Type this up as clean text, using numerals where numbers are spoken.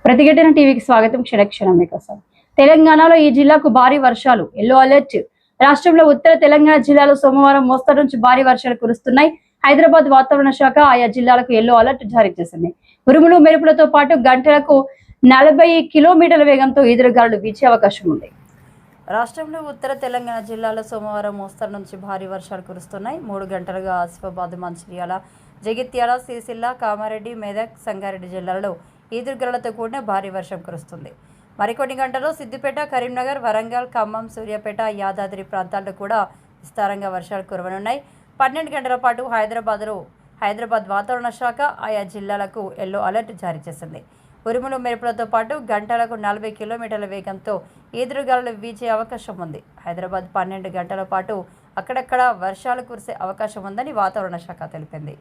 ప్రతిఘటన టీవీకి స్వాగతం. క్షణక్షణం మీకోసం. తెలంగాణలో ఈ జిల్లాకు భారీ వర్షాలు. Yellow alert. రాష్ట్రంలో ఉత్తర తెలంగాణ జిల్లాలో సోమవారం మోస్తరు నుంచి భారీ వర్షాలు కురుస్తున్నాయి. హైదరాబాద్ వాతావరణ శాఖ ఆయా జిల్లాలకు ఎల్లో అలర్ట్ జారీ చేసింది. ఉరుములు మెరుపులతో పాటు గంటలకు 40 కిలోమీటర్ల వేగంతో ఈదురుగాలులు వీచే అవకాశం ఉంది. రాష్ట్రంలో ఉత్తర తెలంగాణ జిల్లాలో సోమవారం మోస్తరు నుంచి భారీ వర్షాలు కురుస్తున్నాయి. 3 గంటలుగా ఆసిఫాబాద్, మంచిర్యాల, జగిత్యాల, సిరిసిల్ల, కామారెడ్డి, మెదక్, సంగారెడ్డి జిల్లాలలో ఈదురుగాలులతో కూడిన భారీ వర్షం కురుస్తుంది. మరికొన్ని గంటల్లో సిద్దిపేట, కరీంనగర్, వరంగల్, ఖమ్మం, సూర్యాపేట, యాదాద్రి ప్రాంతాల్లో కూడా విస్తారంగా వర్షాలు కురవనున్నాయి. 12 గంటల పాటు హైదరాబాద్ వాతావరణ శాఖ ఆయా జిల్లాలకు ఎల్లో అలర్ట్ జారీ చేసింది. ఉరుములు మెరుపులతో పాటు గంటలకు 40 కిలోమీటర్ల వేగంతో ఈదురుగాలులు వీచే అవకాశం ఉంది. హైదరాబాద్ 12 గంటల పాటు అక్కడక్కడ వర్షాలు కురిసే అవకాశం ఉందని వాతావరణ శాఖ తెలిపింది.